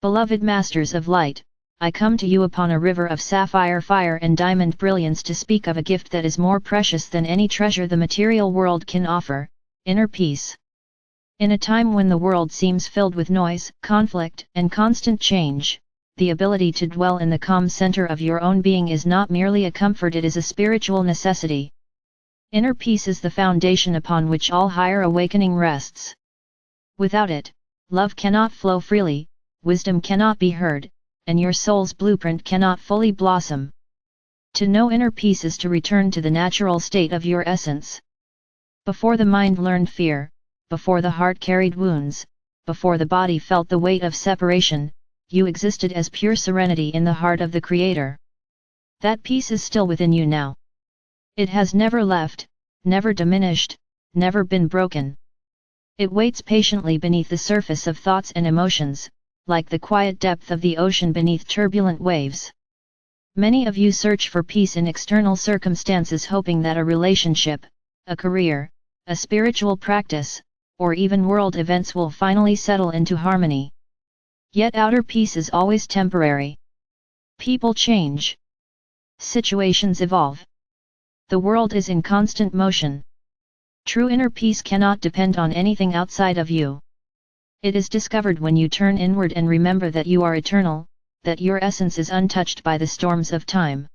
Beloved Masters of Light, I come to you upon a river of sapphire fire and diamond brilliance to speak of a gift that is more precious than any treasure the material world can offer, inner peace. In a time when the world seems filled with noise, conflict, and constant change, the ability to dwell in the calm center of your own being is not merely a comfort, it is a spiritual necessity. Inner peace is the foundation upon which all higher awakening rests. Without it, love cannot flow freely, wisdom cannot be heard, and your soul's blueprint cannot fully blossom. To know inner peace is to return to the natural state of your essence. Before the mind learned fear, before the heart carried wounds, before the body felt the weight of separation, you existed as pure serenity in the heart of the Creator. That peace is still within you now. It has never left, never diminished, never been broken. It waits patiently beneath the surface of thoughts and emotions, like the quiet depth of the ocean beneath turbulent waves. Many of you search for peace in external circumstances, hoping that a relationship, a career, a spiritual practice, or even world events will finally settle into harmony. Yet outer peace is always temporary. People change. Situations evolve. The world is in constant motion. True inner peace cannot depend on anything outside of you. It is discovered when you turn inward and remember that you are eternal, that your essence is untouched by the storms of time.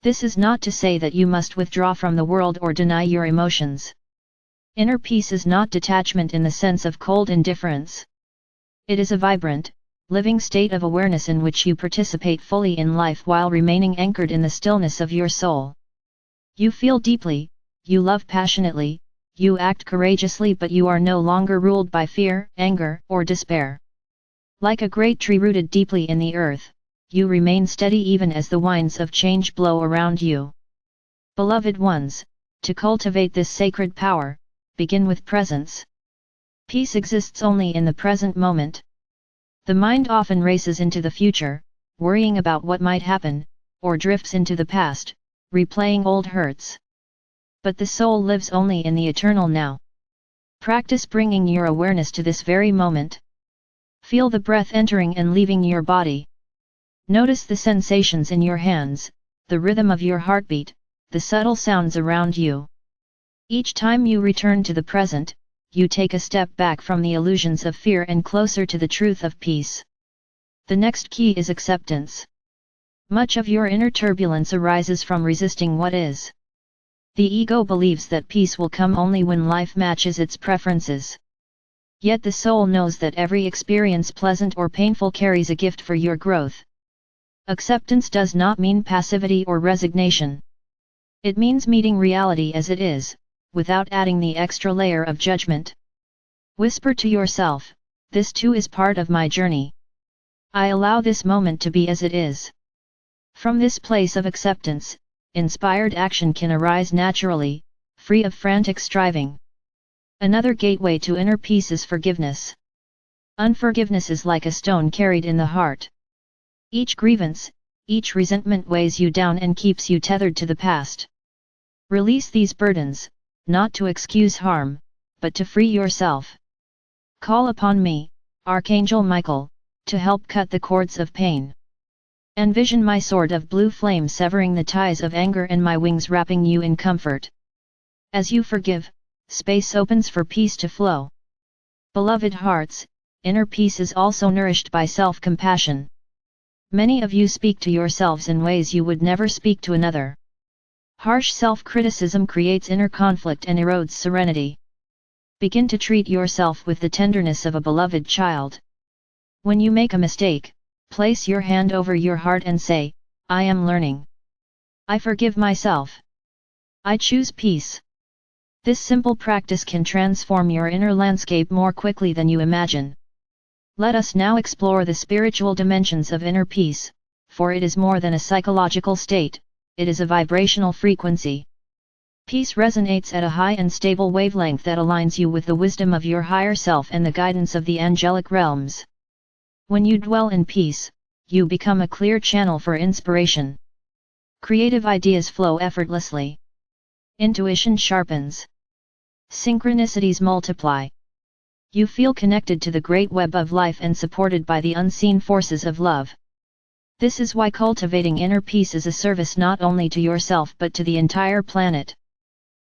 This is not to say that you must withdraw from the world or deny your emotions. Inner peace is not detachment in the sense of cold indifference. It is a vibrant, living state of awareness in which you participate fully in life while remaining anchored in the stillness of your soul. You feel deeply, you love passionately, you act courageously, but you are no longer ruled by fear, anger, or despair. Like a great tree rooted deeply in the earth, you remain steady even as the winds of change blow around you. Beloved ones, to cultivate this sacred power, begin with presence. Peace exists only in the present moment. The mind often races into the future, worrying about what might happen, or drifts into the past, replaying old hurts. But the soul lives only in the eternal now. Practice bringing your awareness to this very moment. Feel the breath entering and leaving your body. Notice the sensations in your hands, the rhythm of your heartbeat, the subtle sounds around you. Each time you return to the present, you take a step back from the illusions of fear and closer to the truth of peace. The next key is acceptance. Much of your inner turbulence arises from resisting what is. The ego believes that peace will come only when life matches its preferences. Yet the soul knows that every experience, pleasant or painful, carries a gift for your growth. Acceptance does not mean passivity or resignation. It means meeting reality as it is, without adding the extra layer of judgment. Whisper to yourself, this too is part of my journey. I allow this moment to be as it is. From this place of acceptance, inspired action can arise naturally, free of frantic striving. Another gateway to inner peace is forgiveness. Unforgiveness is like a stone carried in the heart. Each grievance, each resentment weighs you down and keeps you tethered to the past. Release these burdens, not to excuse harm, but to free yourself. Call upon me, Archangel Michael, to help cut the cords of pain. Envision my sword of blue flame severing the ties of anger and my wings wrapping you in comfort. As you forgive, space opens for peace to flow. Beloved hearts, inner peace is also nourished by self-compassion. Many of you speak to yourselves in ways you would never speak to another. Harsh self-criticism creates inner conflict and erodes serenity. Begin to treat yourself with the tenderness of a beloved child. When you make a mistake, place your hand over your heart and say, I am learning. I forgive myself. I choose peace. This simple practice can transform your inner landscape more quickly than you imagine. Let us now explore the spiritual dimensions of inner peace, for it is more than a psychological state, it is a vibrational frequency. Peace resonates at a high and stable wavelength that aligns you with the wisdom of your higher self and the guidance of the angelic realms. When you dwell in peace, you become a clear channel for inspiration. Creative ideas flow effortlessly. Intuition sharpens. Synchronicities multiply. You feel connected to the great web of life and supported by the unseen forces of love. This is why cultivating inner peace is a service not only to yourself but to the entire planet.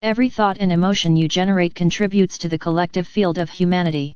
Every thought and emotion you generate contributes to the collective field of humanity.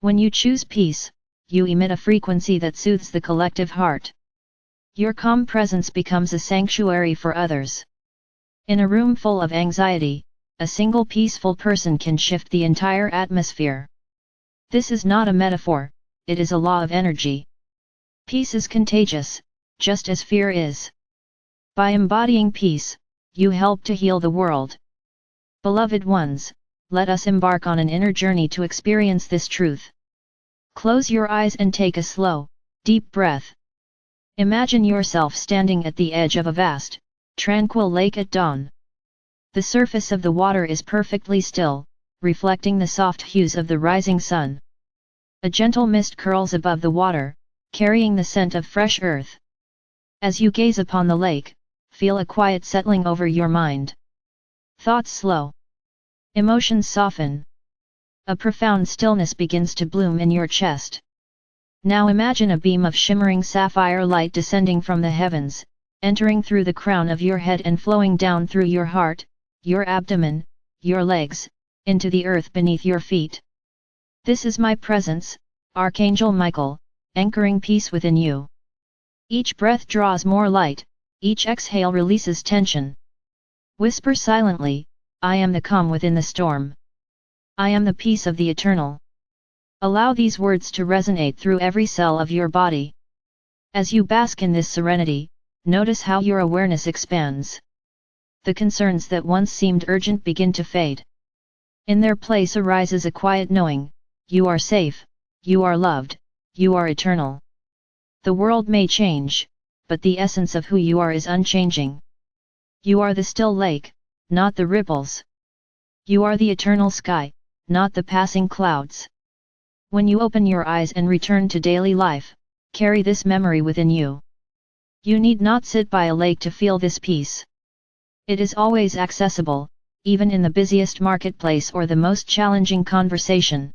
When you choose peace, you emit a frequency that soothes the collective heart. Your calm presence becomes a sanctuary for others. In a room full of anxiety, a single peaceful person can shift the entire atmosphere. This is not a metaphor, it is a law of energy. Peace is contagious, just as fear is. By embodying peace, you help to heal the world. Beloved ones, let us embark on an inner journey to experience this truth. Close your eyes and take a slow, deep breath. Imagine yourself standing at the edge of a vast, tranquil lake at dawn. The surface of the water is perfectly still, reflecting the soft hues of the rising sun. A gentle mist curls above the water, carrying the scent of fresh earth. As you gaze upon the lake, feel a quiet settling over your mind. Thoughts slow. Emotions soften. A profound stillness begins to bloom in your chest. Now imagine a beam of shimmering sapphire light descending from the heavens, entering through the crown of your head and flowing down through your heart, your abdomen, your legs, into the earth beneath your feet. This is my presence, Archangel Michael, anchoring peace within you. Each breath draws more light, each exhale releases tension. Whisper silently, I am the calm within the storm. I am the peace of the eternal. Allow these words to resonate through every cell of your body. As you bask in this serenity, notice how your awareness expands. The concerns that once seemed urgent begin to fade. In their place arises a quiet knowing, you are safe, you are loved, you are eternal. The world may change, but the essence of who you are is unchanging. You are the still lake, not the ripples. You are the eternal sky, not the passing clouds. When you open your eyes and return to daily life, carry this memory within you. You need not sit by a lake to feel this peace. It is always accessible, even in the busiest marketplace or the most challenging conversation.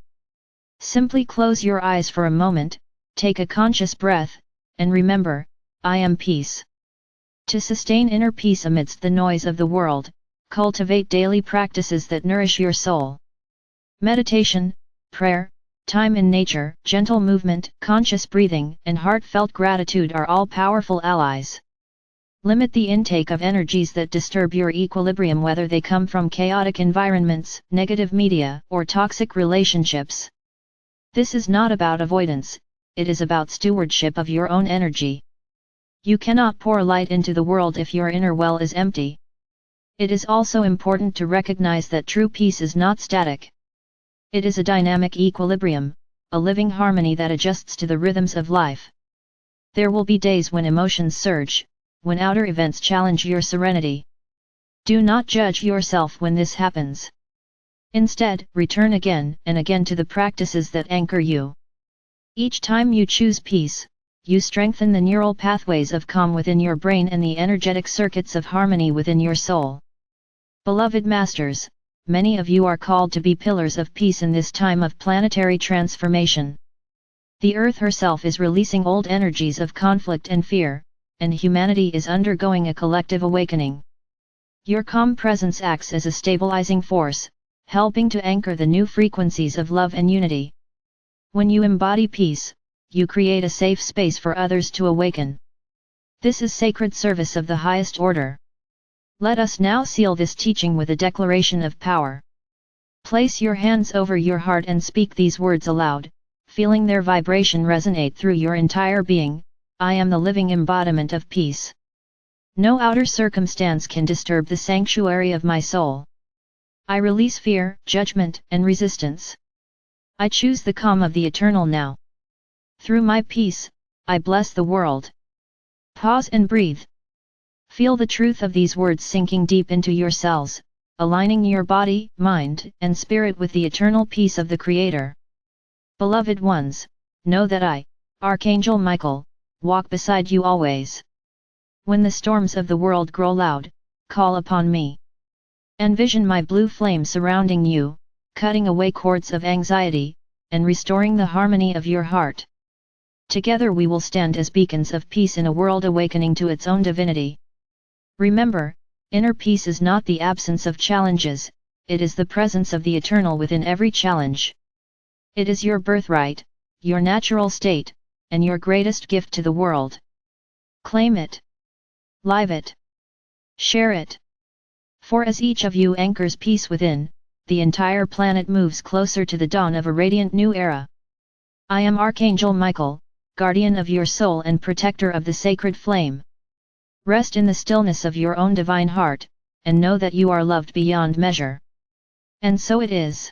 Simply close your eyes for a moment, take a conscious breath, and remember, I am peace. To sustain inner peace amidst the noise of the world, cultivate daily practices that nourish your soul. Meditation, prayer, time in nature, gentle movement, conscious breathing, and heartfelt gratitude are all powerful allies. Limit the intake of energies that disturb your equilibrium, whether they come from chaotic environments, negative media, or toxic relationships. This is not about avoidance, it is about stewardship of your own energy. You cannot pour light into the world if your inner well is empty. It is also important to recognize that true peace is not static. It is a dynamic equilibrium, a living harmony that adjusts to the rhythms of life. There will be days when emotions surge, when outer events challenge your serenity. Do not judge yourself when this happens. Instead, return again and again to the practices that anchor you. Each time you choose peace, you strengthen the neural pathways of calm within your brain and the energetic circuits of harmony within your soul. Beloved masters, many of you are called to be pillars of peace in this time of planetary transformation. The Earth herself is releasing old energies of conflict and fear, and humanity is undergoing a collective awakening. Your calm presence acts as a stabilizing force, helping to anchor the new frequencies of love and unity. When you embody peace, you create a safe space for others to awaken. This is sacred service of the highest order. Let us now seal this teaching with a declaration of power. Place your hands over your heart and speak these words aloud, feeling their vibration resonate through your entire being. I am the living embodiment of peace. No outer circumstance can disturb the sanctuary of my soul. I release fear, judgment, and resistance. I choose the calm of the eternal now. Through my peace, I bless the world. Pause and breathe. Feel the truth of these words sinking deep into your cells, aligning your body, mind, and spirit with the eternal peace of the Creator. Beloved ones, know that I, Archangel Michael, walk beside you always. When the storms of the world grow loud, call upon me. Envision my blue flame surrounding you, cutting away cords of anxiety, and restoring the harmony of your heart. Together we will stand as beacons of peace in a world awakening to its own divinity. Remember, inner peace is not the absence of challenges, it is the presence of the eternal within every challenge. It is your birthright, your natural state, and your greatest gift to the world. Claim it. Live it. Share it. For as each of you anchors peace within, the entire planet moves closer to the dawn of a radiant new era. I am Archangel Michael, guardian of your soul and protector of the sacred flame. Rest in the stillness of your own divine heart, and know that you are loved beyond measure. And so it is.